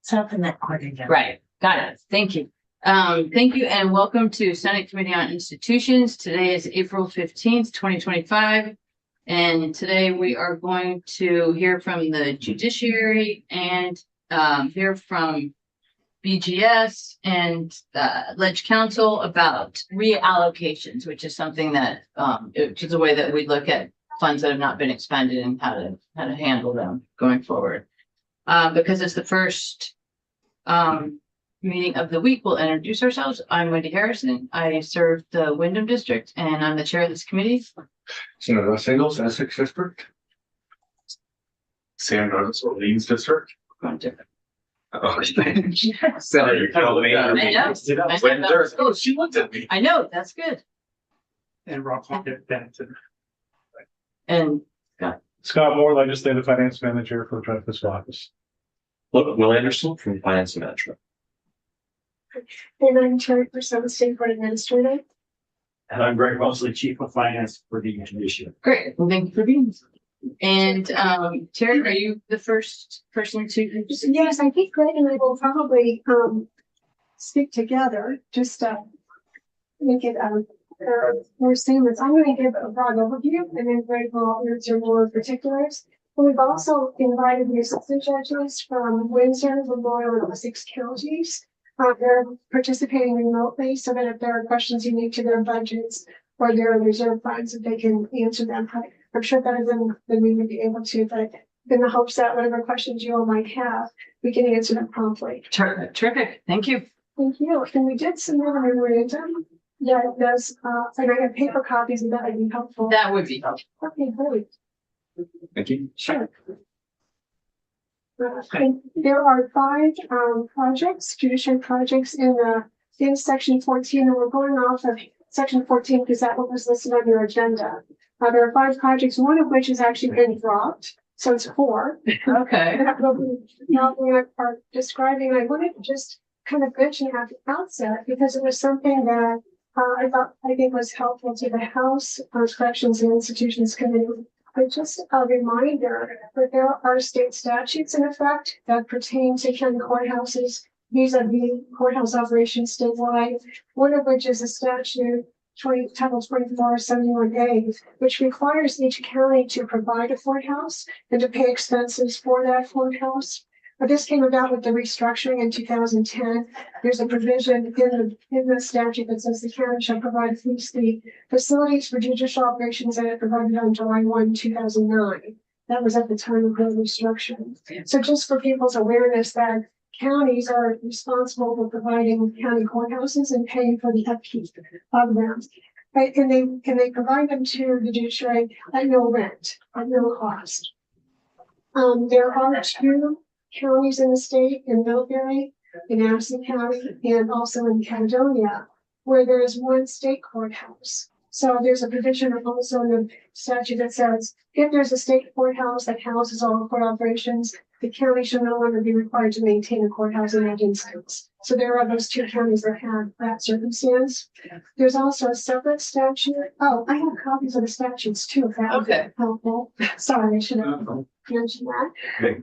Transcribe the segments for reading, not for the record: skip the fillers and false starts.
Something that quick again. Right, got it. Thank you. Thank you and welcome to Senate Committee on Institutions. Today is April 15th, 2025. And today we are going to hear from the judiciary and hear from BGS and Ledge Council about reallocations, which is something that which is a way that we look at funds that have not been expended and how to handle them going forward. Because it's the first meeting of the week, we'll introduce ourselves. I'm Wendy Harrison. I serve the Windham District and I'm the chair of this committee. Senator Russ Ingles, Essex District. Sam Rhodes, Orleans District. Senator Oh, she looked at me. I know, that's good. And Rob Benton. And Scott Moore, Legislative Finance Manager for the Joint Fiscal Office. Look, Will Anderson from Finance Management. And I'm Terry Purcell, State Board Administrator. And I'm Greg Mosley, Chief of Finance for the Judiciary. great, well, thank you for being here. And Terry, are you the first person to? Yes, I think Greg and I will probably speak together just to make it more seamless. I'm going to give a broad overview and then Greg will answer more particulars. But we've also invited the assistant judges from Windsor, Memorial, and Essex counties. They're participating remotely so that if there are questions unique to their budgets or their reserve funds, that they can answer them. I'm sure better than we would be able to, but in the hopes that whatever questions you all might have, we can answer them promptly. Terrific, thank you. Thank you. And we did submit a memorandum that does, and I have paper copies of that would be helpful. That would be helpful. Okay, great. Thank you. Sure. There are 5 projects, judiciary projects in section 14, and we're going off of section 14 because that was listed on your agenda. There are 5 projects, one of which has actually been dropped, so it's 4. Okay. Now we are describing. I wanted to just kind of mention at the outset because it was something that I think was helpful to the House Corrections and Institutions Committee. But just a reminder that there are state statutes in effect that pertain to county courthouses vis-a-vis courthouse operations statewide, one of which is a statute Title 2471A, which requires each county to provide a courthouse and to pay expenses for that courthouse. But this came about with the restructuring in 2010. There's a provision in the statute that says the county shall provide at least the facilities for judicial operations that it provided on July 1, 2009. That was at the time of the restructuring. So just for people's awareness that counties are responsible for providing county courthouses and paying for the upkeep of them. Right? And they provide them to the judiciary at no rent, at no cost. There are 2 counties in the state, in Middlebury, in Addison County, and also in Caledonia, where there is 1 state courthouse. So there's a provision also in the statute that says if there's a state courthouse that houses all court operations, the county shall no longer be required to maintain a courthouse in that instance. So there are those 2 counties that have that circumstance. There's also a separate statute. Oh, I have copies of the statutes too, if that would be helpful. Sorry, I should have mentioned that. Okay.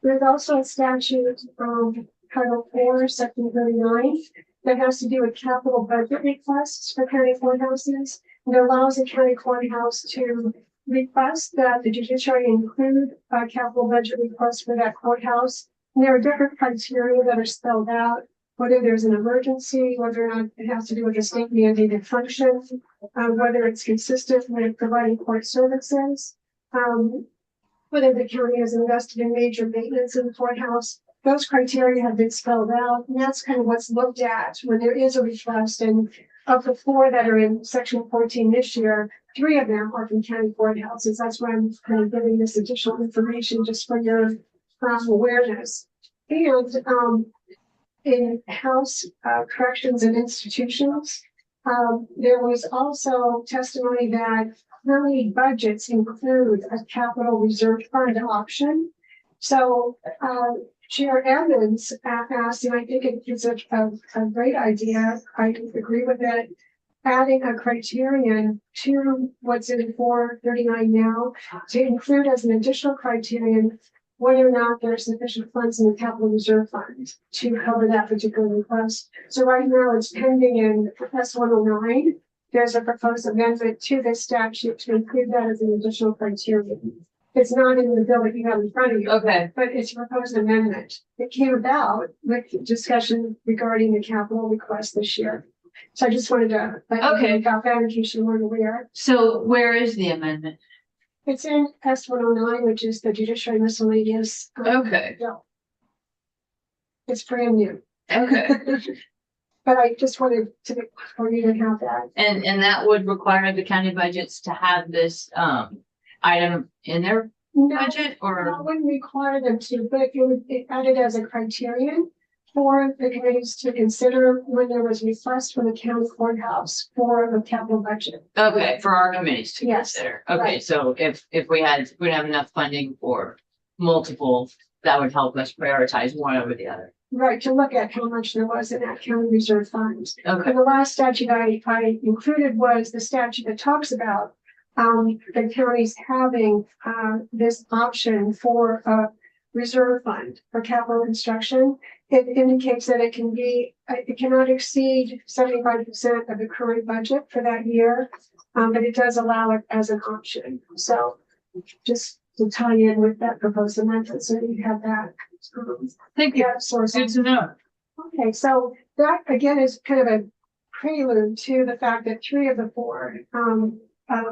There's also a statute Title 4, Section 39, that has to do with capital budget requests for county courthouses. And it allows a county courthouse to request that the judiciary include a capital budget request for that courthouse. And there are different criteria that are spelled out, whether there's an emergency, whether or not it has to do with a state mandated function, whether it's consistent with providing court services, whether the county has invested in major maintenance in the courthouse. Those criteria have been spelled out, and that's kind of what's looked at when there is a request. And of the 4 that are in section 14 this year, 3 of them are from county courthouses. That's why I'm kind of giving this additional information just for your awareness. And in House Corrections and Institutions, there was also testimony that county budgets include a capital reserve fund option. So Chair Evans asked, and I think it's a great idea. I agree with it. Adding a criterion to what's in 439 now to include as an additional criterion whether or not there are sufficient funds in the capital reserve fund to cover that particular request. So right now it's pending in S-109. There's a proposed amendment to this statute to include that as an additional criteria. It's not in the bill that you have in front of you. Okay, But it's a proposed amendment. It came about with discussion regarding the capital request this year. So I just wanted to let you Okay. know about that in case you weren't aware. so where is the amendment? It's in S-109, which is the judiciary miscellaneous. Okay, Bill. It's brand new. okay. But I just wanted to, for you to have that. And that would require the county budgets to have this, item in their No, budget I or? wouldn't require them to, but it would be added as a criterion for the committees to consider when there was request from the county courthouse for the capital budget. Okay, for our committees to Yes, consider. Okay, right. so if we would have enough funding for multiple, that would help us prioritize one over the other. Right, to look at how much there was in that county reserve fund. Okay, And the last statute I included was the statute that talks about the counties having this option for a reserve fund for capital construction. It indicates that it cannot exceed 75% of the current budget for that year, but it does allow it as an option. So just to tie in with that proposed amendment, so you have that. thank you. Yeah, source. Good to know. Okay, so that again is kind of a prelude to the fact that 3 of the 4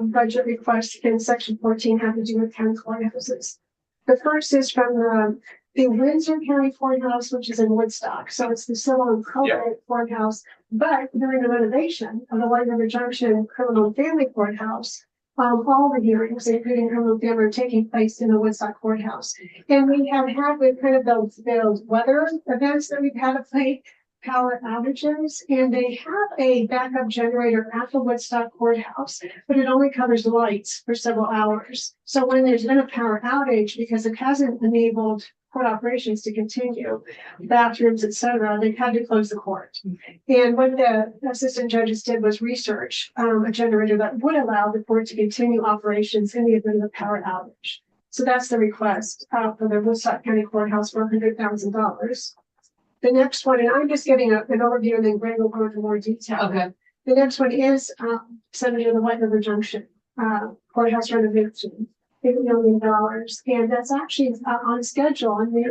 budget requests in section 14 have to do with county courthouses. The first is from the Windsor County Courthouse, which is in Woodstock. So it's the civil and probate courthouse. But during the renovation of the White River Junction Criminal and Family Courthouse, all the hearings, including criminal and family, are taking place in the Woodstock Courthouse. And we have had with kind of those weather events that we've had of late, power outages, and they have a backup generator at the Woodstock Courthouse, but it only covers lights for several hours. So when there's been a power outage, because it hasn't enabled court operations to continue, bathrooms, et cetera, they've had to close the court. And what the assistant judges did was research a generator that would allow the court to continue operations in the event of a power outage. So that's the request for the Woodstock County Courthouse for $100,000. The next one, and I'm just getting an overview, and then Greg will go into more detail. Okay, The next one is Senator the White River Junction courthouse renovation, $8 million, and that's actually on schedule. And we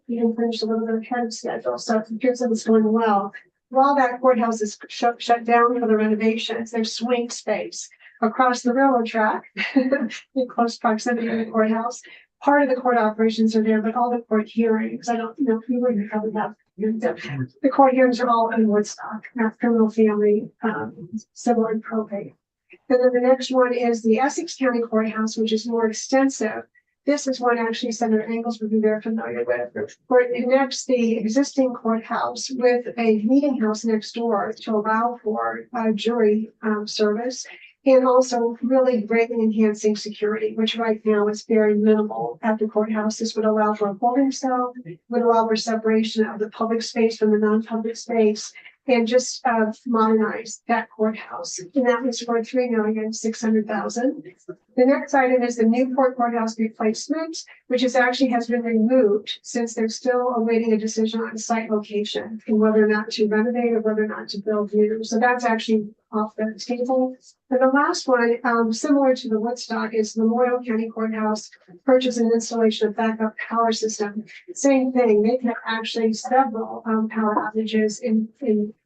even finished a little bit ahead of schedule, so it appears that it's going well. While that courthouse is shut down for the renovations, there's swing space across the railroad track in close proximity to the courthouse. Part of the court operations are there, but all the court hearings, I don't know if you wouldn't cover that. The court hearings are all in Woodstock, not criminal, family, civil, and probate. And then the next one is the Essex County Courthouse, which is more extensive. This is one actually Senator Engels would be very familiar with, where it connects the existing courthouse with a meeting house next door to allow for jury service. And also really greatly enhancing security, which right now is very minimal at the courthouse. This would allow for a holding cell, would allow for separation of the public space from the non-public space, and just modernize that courthouse. And that was for $3,600,000. The next item is the Newport Courthouse replacement, which is actually has been removed since they're still awaiting a decision on site location and whether or not to renovate or whether or not to build new. So that's actually off the table. And the last one, similar to the Woodstock, is Memorial County Courthouse purchase and installation of backup power system. Same thing, they've had actually several power outages in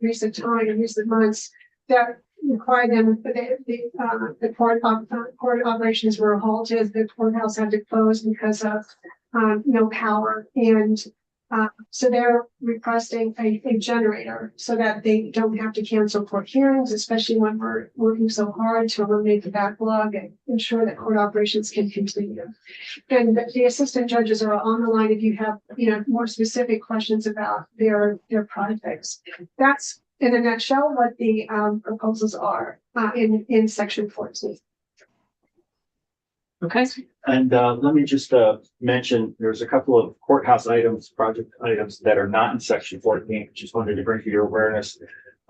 recent months that required them, the court operations were halted, the courthouse had to close because of no power. And so they're requesting a generator so that they don't have to cancel court hearings, especially when we're working so hard to eliminate the backlog and ensure that court operations can continue. And the assistant judges are on the line if you have, more specific questions about their projects. That's in a nutshell what the proposals are in section 14. okay, And let me just mention, there's a couple of courthouse items, project items that are not in section 14. Just wanted to bring to your awareness.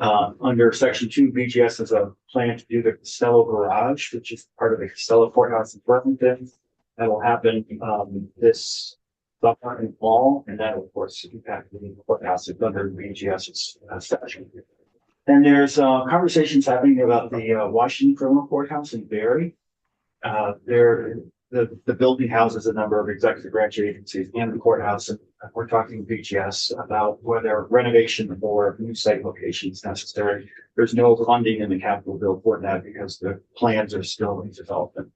Under section 2, BGS has a plan to do the Costello Garage, which is part of the Costello Courthouse in Burlington. That will happen this summer and fall, and that of course impacted the courthouse under BGS's statute. And there's conversations happening about the Washington Criminal Courthouse in Barry. The building houses a number of executive branch agencies and the courthouse, and we're talking to BGS about whether renovation or new site location is necessary. There's no funding in the capital bill for that because the plans are still in development.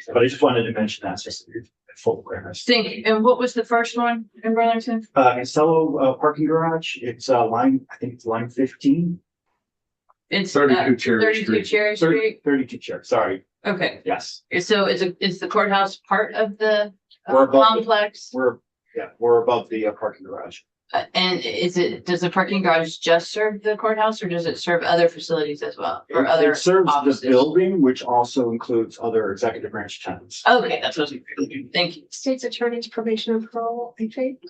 But I just wanted to mention that just to be full awareness. Thank you. And what was the first one in Burlington? Casello parking garage, it's line, I think it's line 15. It's 32 Cherry 32 Street. Cherry Street. 32 chair, sorry, Okay, yes. so is the courthouse part of the We're above the- complex? We're above the parking garage. And does the parking garage just serve the courthouse or does it serve other facilities as well? Or other It serves offices? the building, which also includes other executive branch tenants. Okay, that's what I was thinking. Thank you. State's attorney's probation and parole, I think.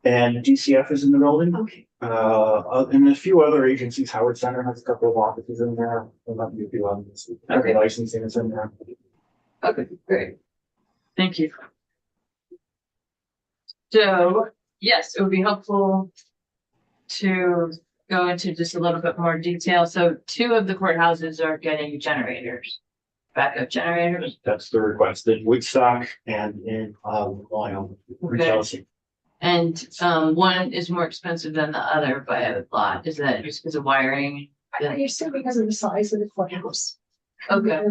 And DCF is in the building, Okay. and a few other agencies. Howard Center has a couple of offices in there. Okay. Licensing is in there. Okay, great. Thank you. So, yes, it would be helpful to go into just a little bit more detail. So 2 of the courthouses are getting generators, backup generators. That's the request in Woodstock and in Wyoming. Okay. And one is more expensive than the other by a lot. Is that just because of wiring? I assume because of the size of the courthouse. Okay.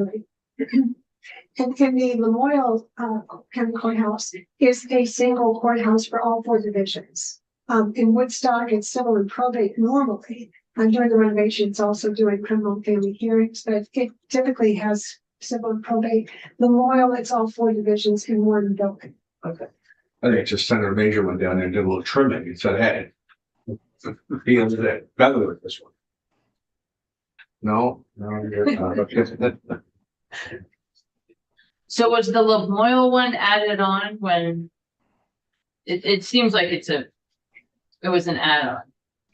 And the Memorial County Courthouse is a single courthouse for all 4 divisions. In Woodstock, it's civil and probate normally. And during the renovation, it's also doing criminal and family hearings, but it typically has civil and probate. Memorial, it's all 4 divisions in one building. Okay. I think just sent a major one down there and did a little trimming and said, hey, feels that better with this one. No, you're So was the Lamoille one added on when? It seems like it was an add-on,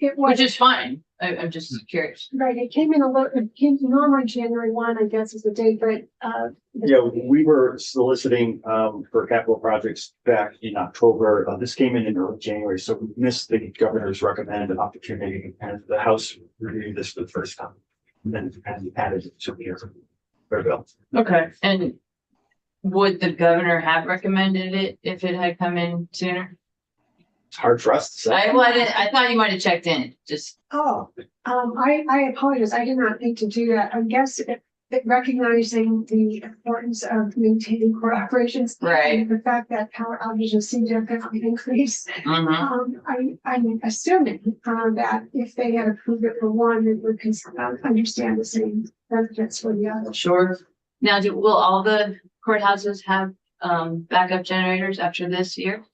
It was, which is fine. I'm just curious. right, it came in a little, it came normally January 1, I guess is the date, but Yeah, we were soliciting for capital projects back in October. This came in early January, so we missed the governor's recommended opportunity, and the House reviewed this for the first time. And then added it to the bill. Okay, and would the governor have recommended it if it had come in sooner? It's hard for us to say. I thought you might have checked in, just, I apologize. I did not think to do that. I guess it recognizing the importance of maintaining core operations. Right. And the fact that power outages seem to have definitely increased. mhm. I'm assuming that if they had approved it for one, it would understand the same benefits for the other. Sure. Now, will all the courthouses have backup generators after this year?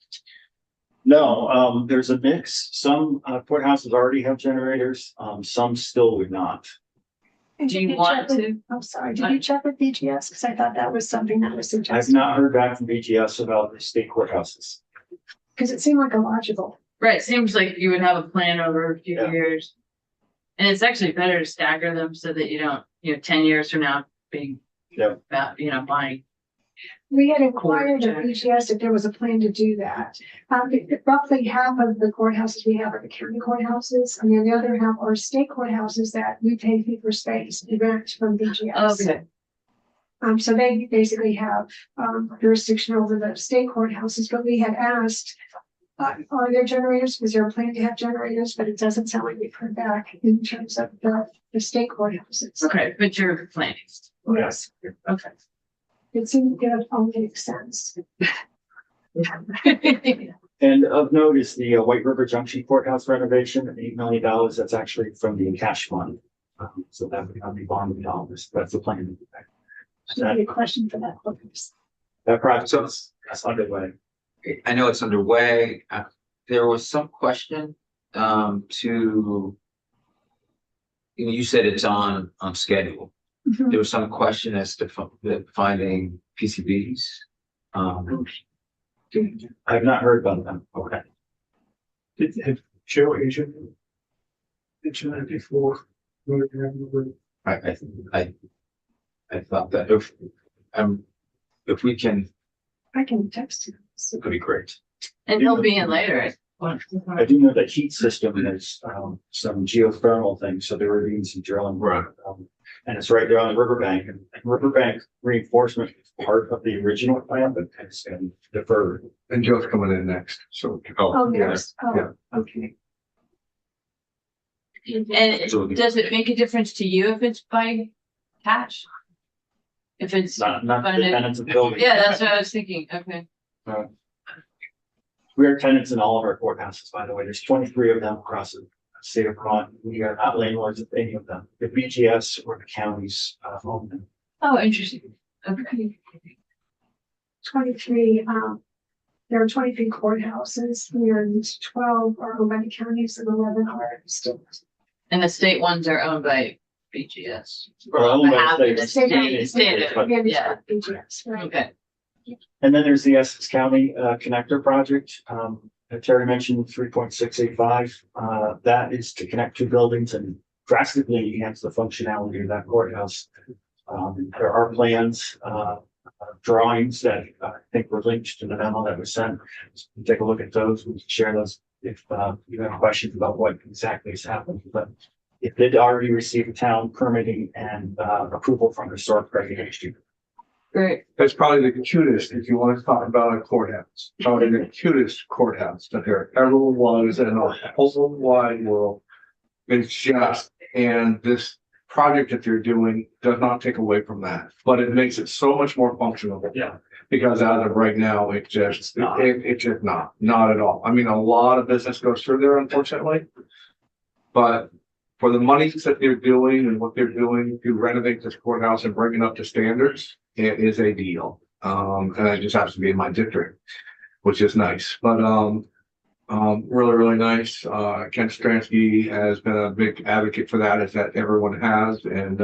No, there's a mix. Some courthouses already have generators, some still would not. And Do did you check want with- to? I'm sorry, did you check with BGS? Because I thought that was something that was I've suggested. not heard back from BGS about the state courthouses. Because it seemed like a logical. Right, seems like you would have a plan over a few Yeah. years. And it's actually better to stagger them so that you don't, 10 years from now, being, Yeah. buying. We had inquired Court, of BGS if there was a plan to do that. Roughly half of the courthouses we have are the county courthouses, and then the other half are state courthouses that we pay fee for space to rent from BGS. Okay, So they basically have jurisdiction over the state courthouses, but we had asked, are there generators? Was there a plan to have generators? But it doesn't sound like we've heard back in terms of the state courthouses. okay, but you're planning. Yes, Okay. it seemed to all make sense. And of note is the White River Junction Courthouse renovation, $8 million. That's actually from the cash fund. So that would be bonding dollars. That's the plan. Maybe a question for that. Focus. That project is underway. I know it's underway. There was some question to, you said it's on schedule. Mhm. There was some question as to finding PCBs. I've not heard about them. Okay. Did Joe Asian mention that before? I thought that if we can, I can text you. it would be great. And he'll be in later. I do know that heat system is, some geothermal things, so they were doing some drilling. Right. And it's right there on the riverbank, and riverbank reinforcement is part of the original plan, but it's been deferred. And Joe's coming in next, so. Oh, yeah. yes, Yeah. oh, okay. And does it make a difference to you if it's by cash? If it's Not the funded? tenants of the building. Yeah, that's what I was thinking. Okay. We are tenants in all of our courthouses, by the way. There's 23 of them across the state of Vermont. We are not landlords of any of them. The BGS or the counties own them. Oh, interesting. Okay. 23, there are 23 courthouses, and 12 are owned by the counties and 11 are still. And the state ones are owned by BGS. Or owned by Half the of the state. state, But- yeah. BGS, right? Okay. And then there's the Essex County Connector Project. Terry mentioned 3.685. That is to connect two buildings and drastically enhance the functionality of that courthouse. There are plans, drawings that I think were linked to the memo that was sent. So you take a look at those. We can share those if you have questions about what exactly is happening. But it did already receive town permitting and approval from historic preservation. Great. That's probably the cutest, if you want to talk about a courthouse, probably the cutest courthouse that there ever was in the whole wide world. It's just, and this project that they're doing does not take away from that, but it makes it so much more functional. Yeah. Because as of right now, it's just not at all. I mean, a lot of business goes through there, unfortunately. But for the money that they're doing and what they're doing to renovate this courthouse and bring it up to standards, it is a deal. And it just happens to be in my district, which is nice, but, really, really nice. Ken Stransky has been a big advocate for that, as that everyone has. And,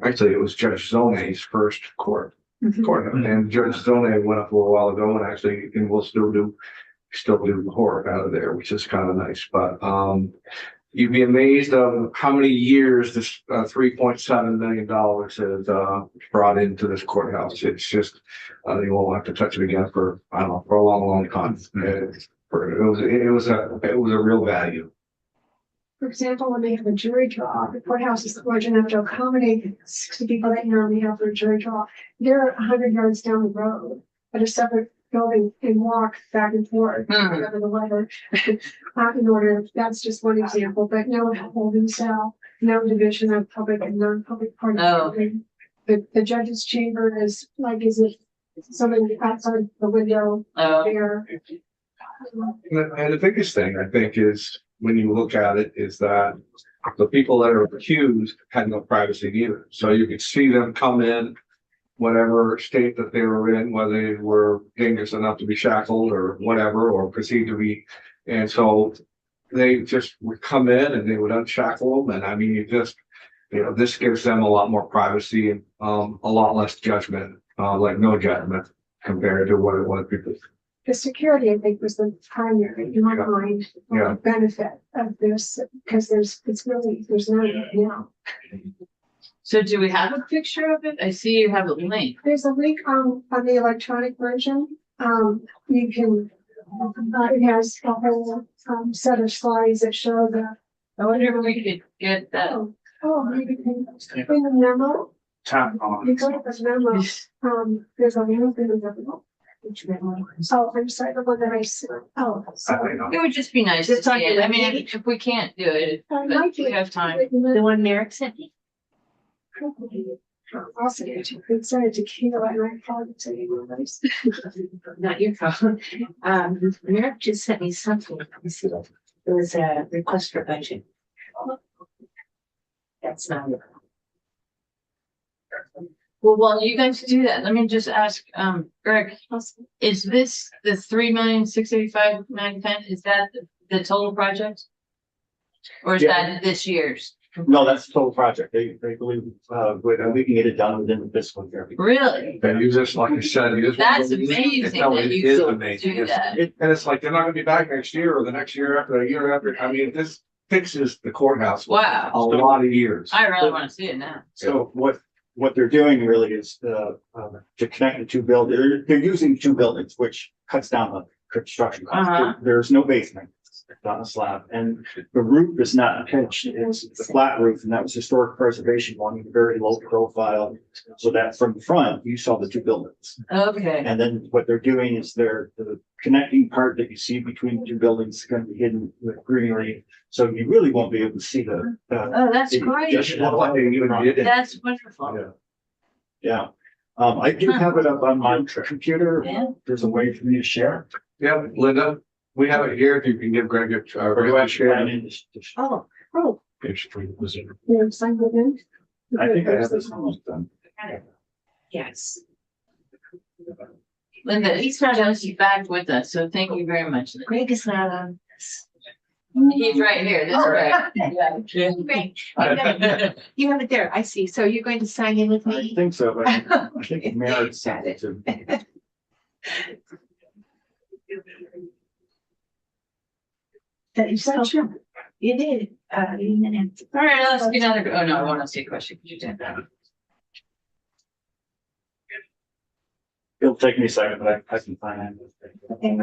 actually it was Judge Zone's first court, and Judge Zone went up a little while ago and actually, and will still do horror out of there, which is kind of nice, but, you'd be amazed of how many years this $3.7 million has brought into this courthouse. It's just you won't have to touch it again for, I don't know, for a long, long time. It was a real value. For example, when they have a jury draw, the courthouse is large enough to accommodate 60 people that normally have for a jury draw. They're 100 yards down the road at a separate building and walk back and forth, whatever the weather. In order, that's just one example, but no holding cell, no division of public and non-public part of the building. The judge's chamber is like, is it somebody outside the window there? And the biggest thing I think is, when you look at it, is that the people that are accused had no privacy either. So you could see them come in, whatever state that they were in, whether they were dangerous enough to be shackled or whatever, or perceived to be. And so they just would come in and they would unshackle them. And I mean, this gives them a lot more privacy and a lot less judgment, like no judgment compared to what it was before. The security, I think, was the primary, in my mind, benefit of this, because there's none now. So do we have a picture of it? I see you have a link. There's a link on the electronic version. You can, it has a whole set of slides that show the. I wonder if we could get that. Maybe in the memo. Tap on. You go to the memo, there's a link in the memo. Oh, I'm sorry, the one that I said. Oh, sorry. It would just be nice to see it. I mean, if we can't do it, but we have time. The one Merrick sent me. I'll send it to you. Send it to Kayla and I forward it to you. Not your problem. Merrick just sent me something. Let me see. It was a request for budget. That's not it. Well, while you guys do that, let me just ask, Greg, is this the 3,685,910? Is that the total project? Or is that this year's? No, that's the total project. They believe, we can get it done within this one year. Really? And you just, like you said, That's amazing No, that it you is still amazing. do that. And it's like, they're not gonna be back next year or the next year after, the year after. I mean, this fixes the courthouse. Wow. A lot of years. I really want to see it now. So what they're doing really is to connect the two buildings. They're using two buildings, which cuts down the construction cost. Uh-huh. There's no basement, it's on a slab, and the roof is not pitched, it's the flat roof, and that was historic preservation, wanting a very low profile. So that from the front, you saw the two buildings. Okay, And then what they're doing is the connecting part that you see between the two buildings is gonna be hidden with greenery. So you really won't be able to see the. oh, that's great. That's wonderful. Yeah, I do have it up on my computer. Yeah. There's a way for me to share. Yeah, Linda, we have it here. If you can give Greg a, Or do I a share. Oh, Page 3 was it? you signed it in? I think I have this almost done. Yes. Linda, he's not just back with us, so thank you very much. Linda. Greg is not on this. He's right here, that's right. Great. You have it there. I see. So you're going to sign in with I me? think so, but I think Merritt sent it to. That you said, you did, you didn't. All right, let's get another, oh no, I want to see a question. Could you do that? It'll take me a second, but I can find it. Okay,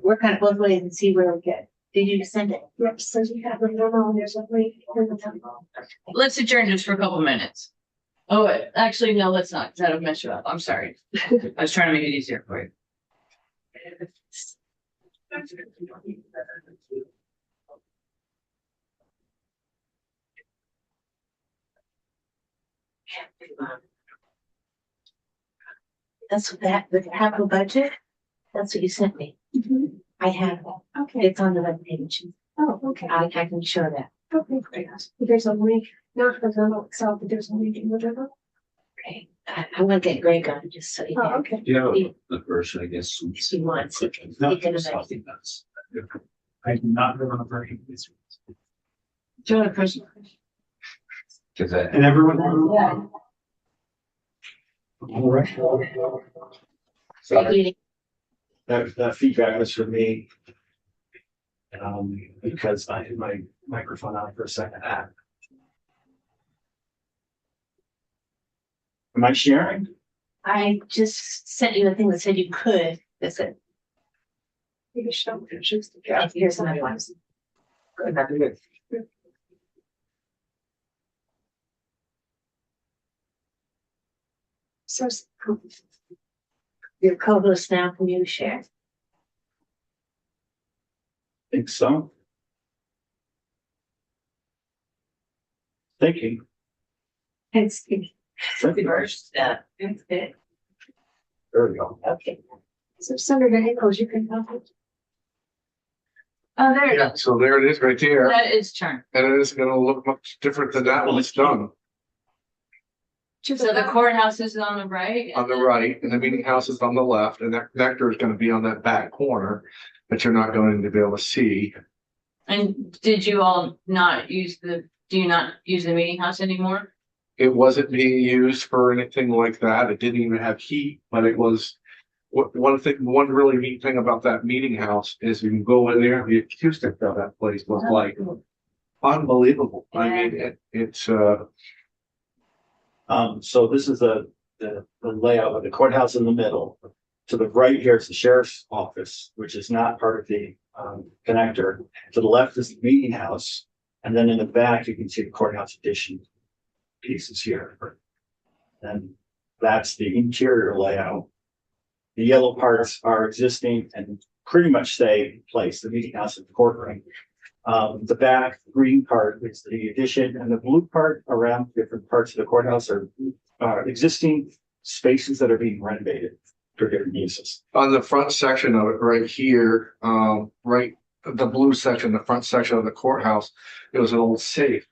we're kind of both ways and see where we get. Did you send it? Yep, so you have it on, there's a link in the temple. Let's adjourn just for a couple minutes. Oh, wait, actually, no, let's not, 'cause that'll mess you up. I'm sorry. I was trying to make it easier for you. That's what that, the capital budget, that's what you sent me. Mhm. I have that. Okay, It's on the webpage. oh, okay. I can show that. Okay, great. There's a link, not for the memo itself, but there's a link in the demo. Okay. I'm gonna get Greg on just so he Oh, can, okay. Yeah, the version, I guess. if he wants, he can. No, he can Something that's- I do not remember version. Do you want a person? Cause that, And everyone. Yeah. All right. Sorry. That feedback was for me. Because I had my microphone on for a second. Am I sharing? I just sent you a thing that said you could, that's it. Maybe show pictures. Here's another one. So, Your co-host now, can you share? Think so. Thinking. It's, Reverse that. it's good. There we go. Okay. so Senator Nichols, you can help it. Oh, there it Yeah, is. so there it is right there. That is turn. And it is gonna look much different than that when it's done. To So the courthouse is on the right? On the right, and the meeting house is on the left, and that connector is gonna be on that back corner that you're not going to be able to see. And did you all not use do you not use the meeting house anymore? It wasn't being used for anything like that. It didn't even have heat, but it was. One really neat thing about that meeting house is you can go in there, the acoustics of that place was like unbelievable. I mean, it's So this is the layout of the courthouse in the middle. To the right here is the sheriff's office, which is not part of the connector. To the left is the meeting house. And then in the back, you can see the courthouse addition pieces here. And that's the interior layout. The yellow parts are existing and pretty much stay in place, the meeting house and the courtroom. The back green part is the addition, and the blue part around different parts of the courthouse are existing spaces that are being renovated for different uses. on the front section of it right here, right, the blue section, the front section of the courthouse, it was an old safe.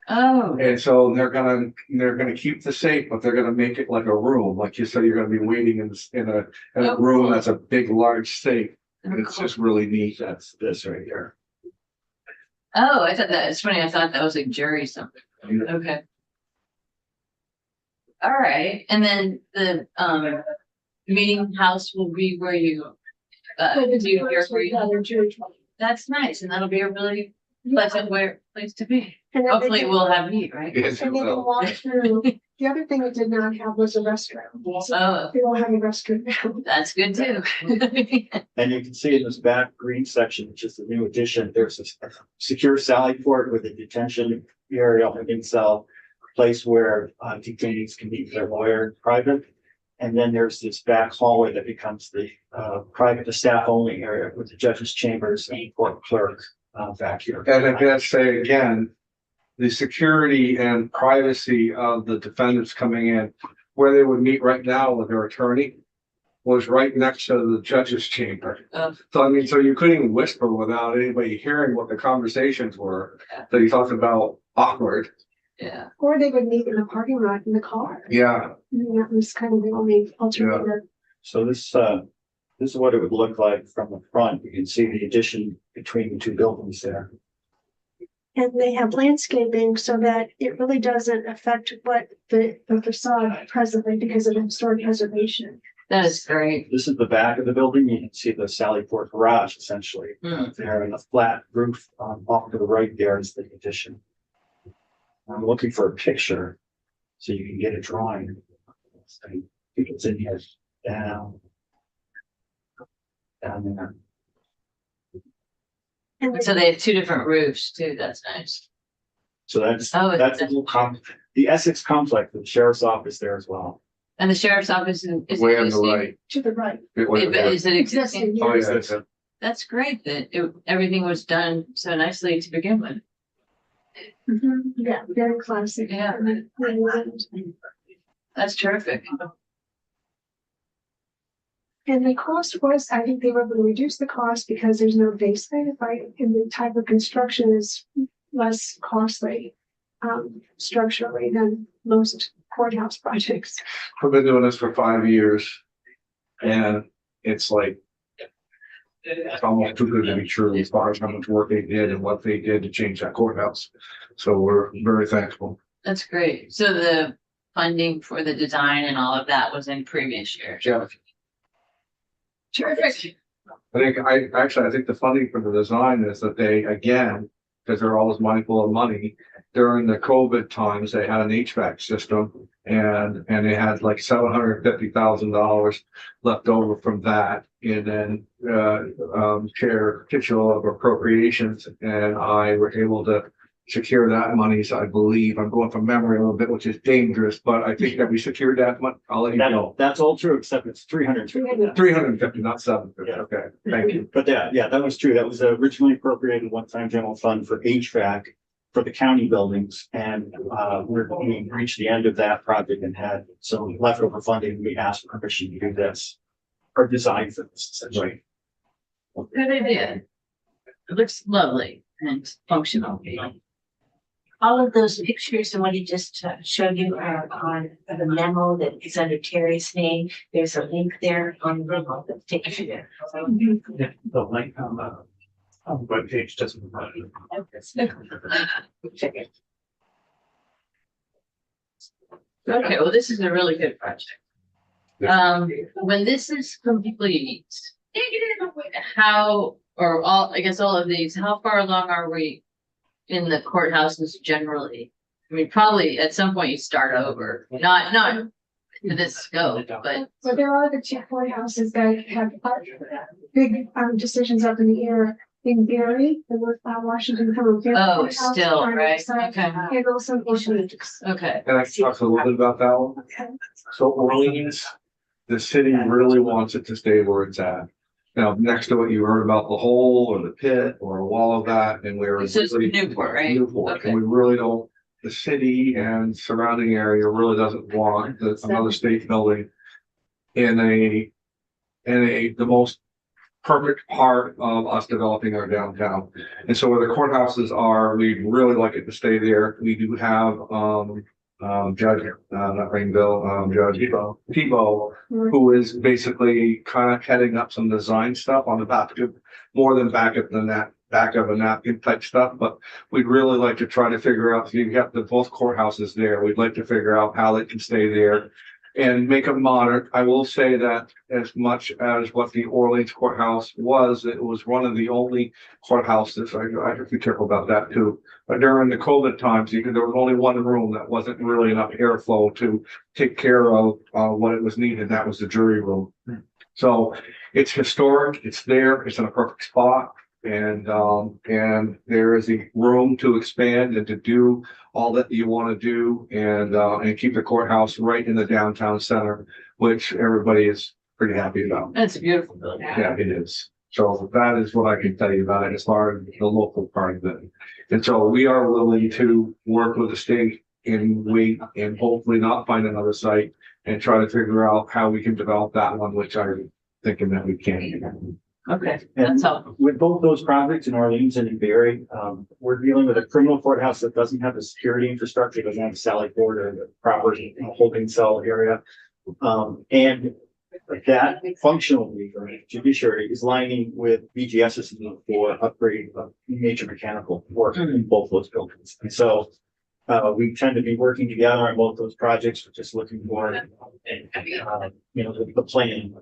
Oh, And so they're gonna keep the safe, but they're gonna make it like a room, like you said, you're gonna be waiting in a Oh, room cool. that's a big, large safe. And it's cool. just really neat. That's this right here. Oh, I thought that, it's funny, I thought that was like jury something. Okay. All right, and then the meeting house will be where you do your, that's nice, and that'll be a really pleasant place to be. And then they Hopefully can- we'll have meat, right? Yes, it And they can will. walk through The other thing it did not have was a restroom. So Oh, they will have a restroom now. that's good too. And you can see in this back green section, which is the new addition, there's a secure sally port with a detention area, holding cell, place where detainees can meet their lawyer in private. And then there's this back hallway that becomes the private, the staff only area with the judge's chambers and court clerk back here. And I gotta say again, the security and privacy of the defendants coming in, where they would meet right now with their attorney, was right next to the judge's chamber. Oh. So I mean, so you couldn't even whisper without anybody hearing what the conversations were that you talked about awkward. Yeah, Or they would meet in the parking lot in the car. Yeah, I mean, that was kind of the only alternative. So this is what it would look like from the front. You can see the addition between the two buildings there. And they have landscaping so that it really doesn't affect what the facade presently because of historic preservation. that is great. This is the back of the building. You can see the Sally Port garage essentially Mm. there, and the flat roof off to the right there is the addition. I'm looking for a picture so you can get a drawing. I think it's in here down there. And So they have two different roofs too. That's nice. So that's Oh, that's a little the Essex complex, the sheriff's office there as well. And the sheriff's office is way on the existing? right. to the right. Is it existing? Oh, yeah, it's a- That's great that everything was done so nicely to begin with. Mhm. Yeah, very classic. Yeah. That's terrific. And the cost was, I think they were able to reduce the cost because there's no basement, right? And the type of construction is less costly structurally than most courthouse projects. I've been doing this for 5 years. And it's like, it's almost too good to be true as far as how much work they did and what they did to change that courthouse. So we're very thankful. That's great. So the funding for the design and all of that was in previous years. Yeah. Terrific. I think the funding for the design is that they, again, because they're always mindful of money, during the COVID times, they had an HVAC system and they had like $750,000 left over from that. And then, Chair Kitchell of Appropriations and I were able to secure that money. So I believe, I'm going from memory a little bit, which is dangerous, but I think that we secured that money. I'll let you know. That's all true, except it's 350. 350, not 750. Yeah. Okay, thank you. But yeah, that was true. That was originally appropriated one-time general fund for HVAC for the county buildings. And we reached the end of that project and had some leftover funding. We asked for permission to do this or design for this essentially. Good idea. It looks lovely and functional. All of those pictures and what he just showed you are on the memo that is under Terry's name. There's a link there on the memo that takes you there. The link on the webpage doesn't. Check it. Okay, well, this is a really good project. When this is complete, how, or all, I guess all of these, how far along are we in the courthouses generally? I mean, probably at some point you start over, not to this scope, but So there are the two courthouses that have big decisions up in the air in Gary, the Washington County. oh, still, right? Okay, And also in Phoenix. okay. Can I talk a little bit about that one? Okay. So Orleans, the city really wants it to stay where it's at. Now, next to what you heard about the hole or the pit or a wall of that, and we're. This is Newport, right? Newport, Okay. and we really don't, the city and surrounding area really doesn't want another state building in the most perfect part of us developing our downtown. And so where the courthouses are, we'd really like it to stay there. We do have, Judge, not Rainville, Judge Tebow, who is basically kind of heading up some design stuff on the back of, more than back of a napkin type stuff, but we'd really like to try to figure out, so you've got both courthouses there. We'd like to figure out how they can stay there. and make them modern. I will say that as much as what the Orleans courthouse was, it was one of the only courthouses, I have to be careful about that too. But during the COVID times, there was only one room that wasn't really enough airflow to take care of what it was needed. That was the jury room. So it's historic, it's there, it's in a perfect spot. And there is a room to expand and to do all that you want to do and keep the courthouse right in the downtown center, which everybody is pretty happy about. That's a beautiful building. Yeah, it is. So that is what I can tell you about it as far as the local part of it. And so we are willing to work with the state and wait and hopefully not find another site and try to figure out how we can develop that one, which I'm thinking that we can. Okay, And that's all. with both those projects in Orleans and in Barry, we're dealing with a criminal courthouse that doesn't have the security infrastructure, doesn't have a Sally Port or the proper holding cell area. And that functionally for judiciary is lining with BGS's need for upgrade of major mechanical work in both those buildings. And so we tend to be working together on both those projects. We're just looking for, the plan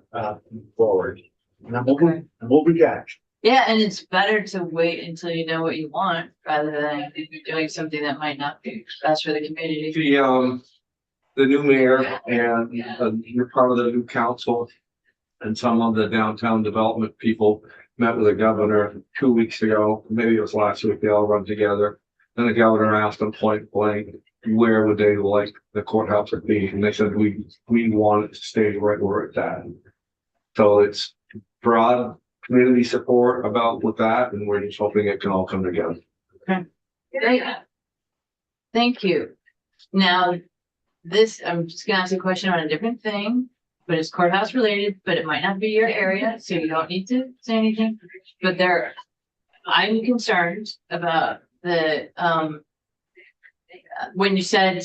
forward. And we'll be back. Yeah, and it's better to wait until you know what you want rather than doing something that might not be best for the community. The new mayor and you're part of the new council and some of the downtown development people met with the governor 2 weeks ago. Maybe it was last week. They all run together. Then the governor asked them point blank, where would they like the courthouse to be? And they said, we want it to stay right where it's at. So it's broad community support about with that, and we're just hoping it can all come together. Great. Thank you. Now, I'm just gonna ask a question on a different thing, but it's courthouse related, but it might not be your area, so you don't need to say anything. But I'm concerned about the, when you said,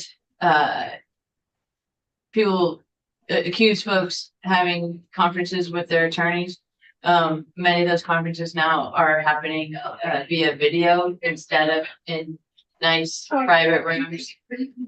people accuse folks having conferences with their attorneys. Many of those conferences now are happening via video instead of in nice private rooms.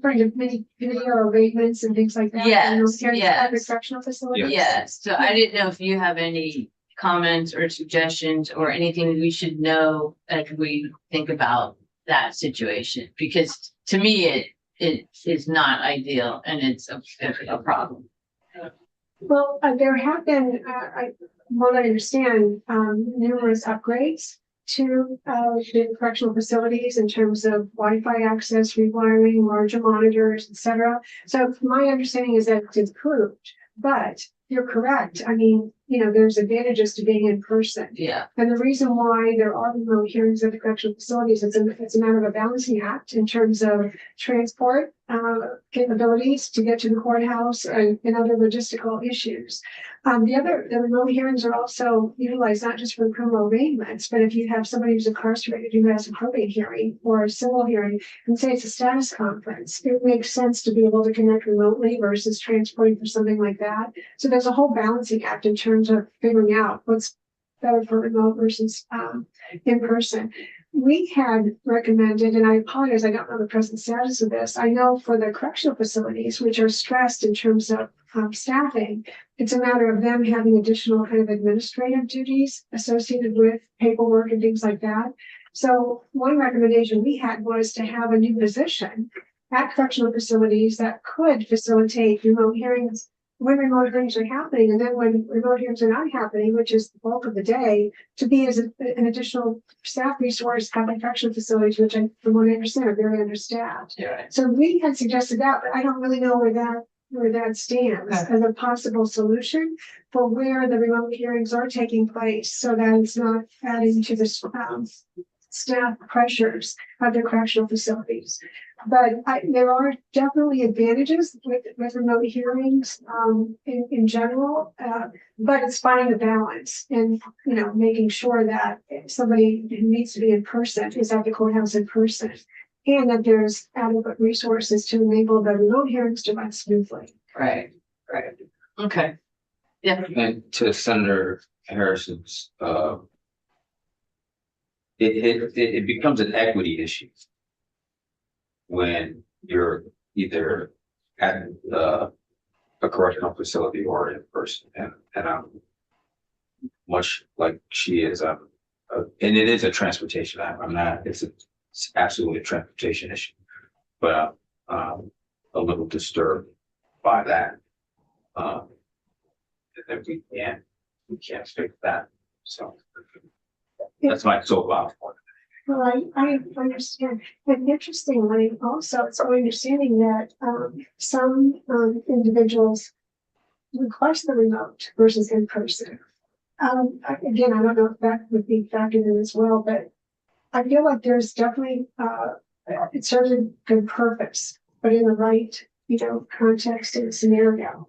Bring many video arrangements and things like that. Yes, And yes. private correctional facilities. Yes, so I didn't know if you have any comments or suggestions or anything we should know as we think about that situation, because to me, it is not ideal and it's a problem. Well, there have been, what I understand, numerous upgrades to the correctional facilities in terms of Wi-Fi access, rewiring, larger monitors, etc. So my understanding is that it's improved, but you're correct. I mean, there's advantages to being in person. Yeah. And the reason why there are remote hearings at the correctional facilities, it's a matter of a balancing act in terms of transport capabilities to get to the courthouse and other logistical issues. The remote hearings are also utilized not just for the criminal arraignments, but if you have somebody who's incarcerated who has a probate hearing or a civil hearing, and say it's a status conference, it makes sense to be able to connect remotely versus transporting for something like that. So there's a whole balancing act in terms of figuring out what's better for remote versus in person. We had recommended, and I apologize, I don't know the present status of this. I know for the correctional facilities, which are stressed in terms of staffing, it's a matter of them having additional kind of administrative duties associated with paperwork and things like that. So one recommendation we had was to have a new position at correctional facilities that could facilitate remote hearings when remote hearings are happening, and then when remote hearings are not happening, which is the bulk of the day, to be as an additional staff resource at the correctional facilities, which from what I understand are very understaffed. Yeah. So we had suggested that, but I don't really know where that stands as a possible solution for where the remote hearings are taking place, so that it's not adding to the staff pressures of the correctional facilities. But there are definitely advantages with remote hearings in general, but it's finding the balance and making sure that somebody who needs to be in person is at the courthouse in person, and that there's adequate resources to enable the remote hearings to run smoothly. Right. Okay. Yeah. And to Senator Harrison's, it becomes an equity issue when you're either at the a correctional facility or in person, and much like she is, and it is a transportation. I'm not. It's absolutely a transportation issue, but a little disturbed by that. And then we can't fix that. So that's my soapbox. Well, I understand. And interestingly, also, it's my understanding that, some, individuals request the remote versus in person. Again, I don't know if that would be factored in as well, but I feel like there's definitely, it serves a good purpose, but in the right, context and scenario.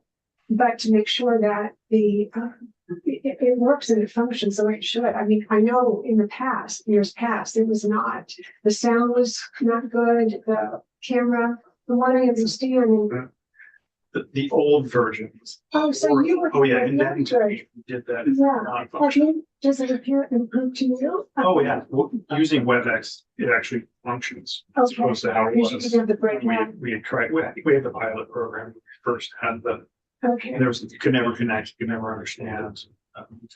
But to make sure that it works and it functions the way it should. I mean, I know in the past, years past, it was not. The sound was not good, the camera, from what I understand. And, The old versions. oh, so you were. Oh, yeah, and then Good. we did that. Yeah. Non-functional. Does it appear improve to you? Oh, yeah, using WebEx, it actually functions as Okay. opposed to how it You was. should have the breakdown. We had tried, I think we had the pilot program, when we first had the, Okay. there was, you could never connect, you could never understand.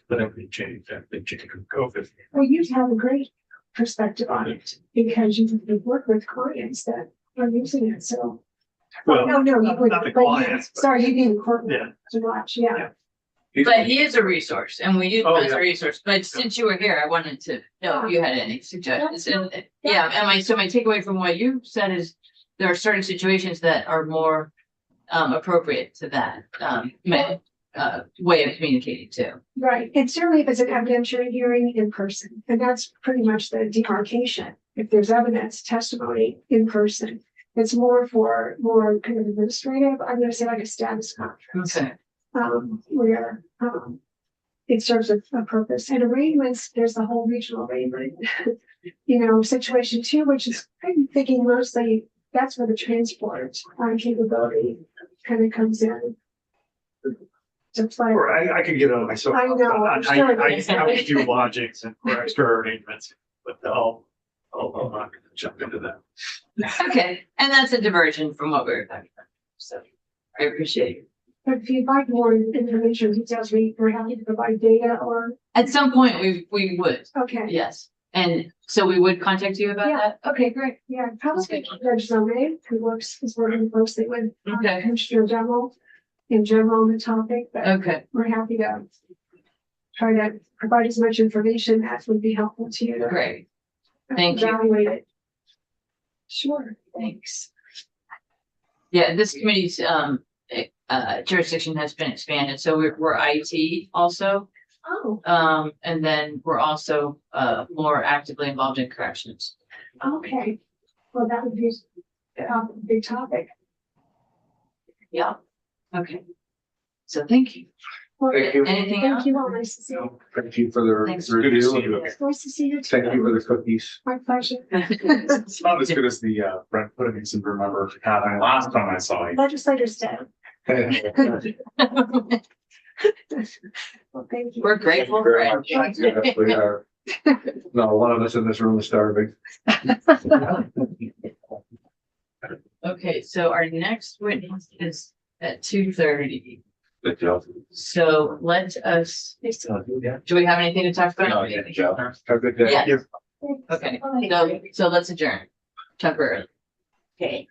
But everything changed, everything changed with COVID. Well, you have a great perspective on it because you work with clients that are using it, so. Well, No, you not wouldn't. the but you- clients, but- Sorry, you being court Yeah. to watch, yeah. But he is a resource and we use him Oh, as a yeah. resource, but since you were here, I wanted to know if you had any suggestions. And yeah, and my takeaway from what you said is there are certain situations that are more appropriate to that way of communicating too. Right, and certainly if it's an evidentiary hearing in person, and that's pretty much the demarcation. If there's evidence, testimony in person, it's more kind of administrative, I'm gonna say like a status conference. Okay. Where, it serves a purpose. And arraignments, there's the whole regional arraignment, situation too, which is, I'm thinking mostly, that's where the transport capability kind of comes in to play. Or I could get on myself. I know, I'm sure. I would do logics and for extra arrangements, but I'll not gonna jump into that. Okay, and that's a diversion from what we were talking about. So I appreciate it. But if you'd like more information, details, we're happy to provide data or, At some point, we would, okay. yes. And so we would contact you about Yeah, that? okay, great. Yeah, probably Judge Zone, who is working closely with Okay. Commissioner General in general on the topic, but Okay, we're happy to try to provide as much information as would be helpful to you to great. Thank you. evaluate it. Sure, thanks. Yeah, this committee's jurisdiction has been expanded, so we're IT also. Oh, And then we're also more actively involved in corrections. okay. Well, that would be a big topic. Yeah. Okay. So thank you. Well, Thank you. Anything Thank else? you all. Nice to see you. Thank you for the Thanks. Good to review. see you. It's nice to see you. Thank you for the cookies. My pleasure. It's not as good as the Brent Puddings and remember last time I saw you. Legislators Day. Well, thank you. We're grateful. for Very much. it. Yes, we are. No, one of us in this room is starving. Okay, so our next witness is at 2:30. Good job. So let us, do we have anything to talk about? No, yeah, Joe. Have a good day. Yeah. Okay, so let's adjourn temporarily. Okay.